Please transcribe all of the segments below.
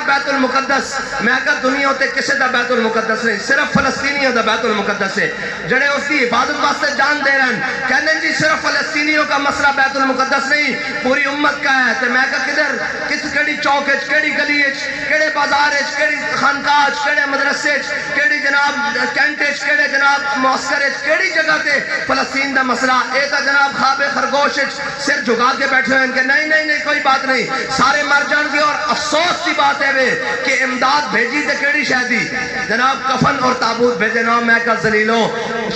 بیت المقدس میں کہ دنیا تے کسے دا بیت المقدس نہیں، صرف فلسطینیوں دا بیت المقدس ہے جڑے اس کی حفاظت واسطے جان دے رہے ہیں، کہنے جی صرف فلسطینیوں کا مسئلہ بیت المقدس نہیں پوری امت کا ہے۔ تو میں کہ کدھر کس کیڑی چوک وچ، کیڑی گلی وچ، کیڑے بازار وچ، کیڑی خانقاہ وچ، کیڑے مدرسے وچ، کیڑی جناب کینٹ وچ، کیڑے جناب معسکر وچ، کیڑی جگہ تے فلسطین دا مسئلہ اے تا جناب خواب خرگوش وچ سر جھکا کے بیٹھے ہیں کہ نہیں نہیں نہیں کوئی بات نہیں، سارے مر جان گے۔ اور افسوس کی بات ہے وے کہ امداد بھیجی تے کیڑی شہدی جناب کفن اور تابوت بھیجے نا۔ میں کہا ذلیلو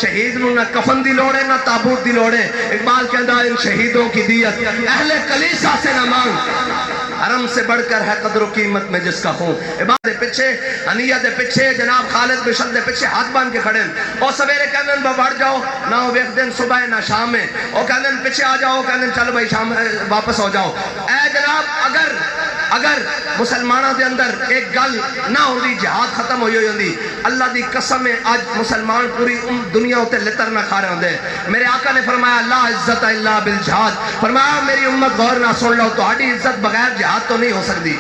شہید نو نہ کفن دی لوڑے نہ تابوت دی لوڑے، اقبال کہندا ان شہیدوں کی دیت اہل کلیسا سے نہ مانگ، حرم سے بڑھ کر ہے قدر و قیمت میں جس کا خون۔ عباد دے پیچھے، حنیہ دے پیچھے، جناب خالد بشر دے پیچھے ہاتھ باندھ کے کھڑے او سویرے کہندن بڑھ جاؤ نہ ہو ویکھ دن صبح نہ شام میں، او کہندن پیچھے آ جاؤ، کہندن چل بھائی شام واپس ہو جاؤ۔ اے جناب اگر مسلمانوں دے اندر ایک گل نہ ہوندی جہاد ختم ہوئی ہوندی، اللہ دی قسم ہے آج مسلمان پوری دنیا ہوتے لتر نہ کھا رہے ہوندے۔ میرے آقا نے فرمایا لا عزت الا بالجہاد، فرمایا میری امت غور نہ سن لو تہاڈی عزت بغیر جہاد تو نہیں ہو سکتی۔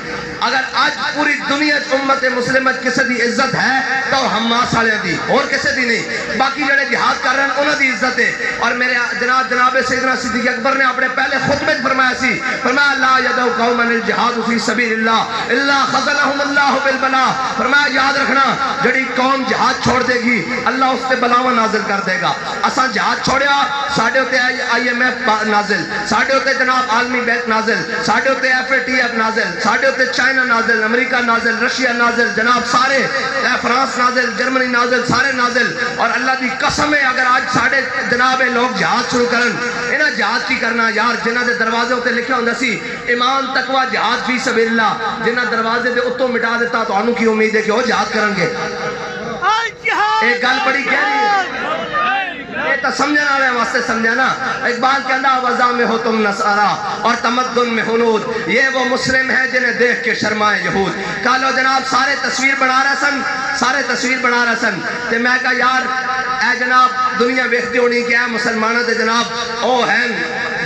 اگر آج پوری دنیا امت مسلمت کسی دی عزت ہے تو حماس والے دی، اور کسی دی نہیں، باقی جڑے جہاد کر رہے ہیں انہاں دی عزت ہے۔ اور میرے جناب سیدنا صدیق اکبر نے اپنے پہلے خطبے میں فرمایا سی، فرمایا لا یدعو قوما الجہاد فی سبیل اللہ الا خذلہم اللہ بالبلا، فرمایا یاد رکھنا جڑی قوم جہاد چھوڑ دے گی اللہ اس تے بلاواں نازل کر دے گا۔ اساں جہاد چھوڑیا ساڈے تے IMF نازل، ساڈے تے جناب عالمی بینک نازل، ساڈے تے FATF نازل، ساڈے تے چائنا نازل، امریکہ نازل، رشیا نازل، جناب سارے فرانس نازل، جرمنی نازل، سارے نازل۔ اور اللہ دی قسم ہے اگر آج ساڈے جناب لوگ جہاد شروع کرن، انہاں جہاد کی کرنا یار جنہاں دے دروازے تے لکھیا ہوندا سی ایمان تقوی جہاد فی سبیل اللہ، جنہاں دروازے دے اتوں مٹا دیتا تو انہوں کی امید ہے کہ وہ جہاد کرن گے۔ ایک گل بڑی گہری ہے، یہ تو سمجھنا والے واسطے سمجھانا۔ اقبال کہندا وضع میں ہو تم نصارا اور تمدن میں ہنود، یہ وہ مسلم ہیں جنہیں دیکھ کے شرمائے یہود۔ کہلو جناب سارے تصویر بنا رہے سن، سارے تصویر بنا رہے سن، تے میں کہا یار اے جناب دنیا ویکھدی ہونی کہ اے مسلمانوں دے جناب او ہیں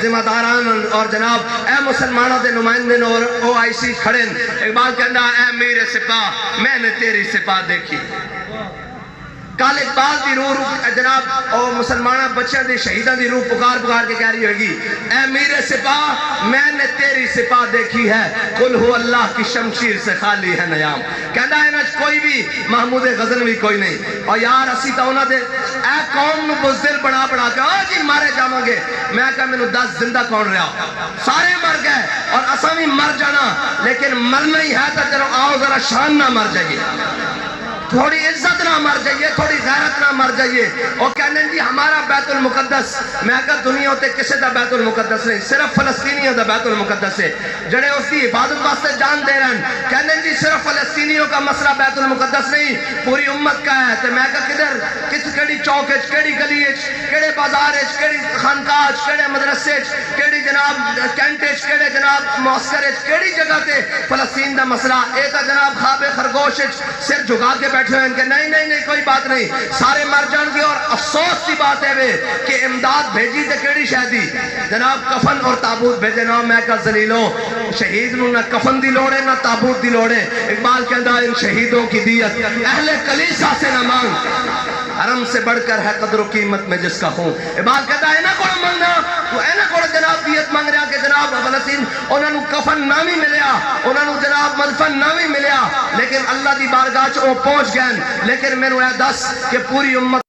ذمہ داران اور جناب اے مسلمانوں دے نمائندے اور OIC کھڑے۔ اقبال کہندا اے میرے سپاہ میں نے تیری سپاہ دیکھی۔ کال اقبال دی روح جناب او مسلمانہ بچے دی شہیدان دی روح پکار کے کہہ رہی ہوگی اے میرے سپاہ میں نے تیری سپاہ دیکھی ہے، قل ہو اللہ کی شمشیر سے خالی ہے نیام۔ کہندا ہے نا کوئی بھی محمود غزنوی کوئی نہیں۔ اور یار اسی تا انہاں دے اے قوم نو بزدل بنا کے جی مارے جاواں گے، میں کہا مینوں 10 زندہ کون رہا، سارے مر گئے اور اساں بھی مر جانا، لیکن مرنا ہی ہے تو چلو آؤ ذرا شان نہ مر جائیے، تھوڑی عزت نہ مر جائیے، تھوڑی غیرت نہ مر جائیے۔ اور کہنے جی ہمارا بیت المقدس میں کہا دنیا تے کسے دا بیت المقدس نہیں، صرف فلسطینیوں دا بیت المقدس ہے جڑے اس کی حفاظت واسطے جان دے رہے ہیں، کہنے جی صرف فلسطینیوں کا مسئلہ بیت المقدس نہیں پوری امت کا ہے۔ تو میں کہا کدھر کس کیڑی چوک وچ، کیڑی گلی وچ، کیڑے بازار وچ، کیڑی خانقاہ وچ، کیڑے مدرسے وچ، کیڑی جناب کینٹ وچ، کیڑے جناب معسکر وچ، کیڑی جگہ تے فلسطین دا مسئلہ اے تا جناب خواب خرگوش وچ سر جھکا کے بیٹھے ہیں کہ نہیں نہیں نہیں کوئی بات نہیں، سارے مر جان گے۔ اور افسوس کی بات ہے وے کہ امداد بھیجی تے کیڑی شہدی جناب کفن اور تابوت بھیجے نا۔ میں کہا ذلیلو شہید نو نہ کفن دی لوڑے نہ تابوت دی لوڑے، اقبال کہندا ان شہیدوں کی دیت اہل کلیسا سے نہ مانگ، حرم سے بڑھ کر ہے قدر و قیمت میں جس کا خون۔ اقبال کہتا ہے اینا کوڑا مانگنا تو اینا کوڑا جناب دیت مانگ رہا کہ جناب فلسطین انہاں نو کفن نہ بھی ملیا، انہاں نو جناب مدفن نہ بھی ملیا، لیکن اللہ دی بارگاہ چ او پہنچ گئے۔ لیکن میں نے دس کہ پوری امت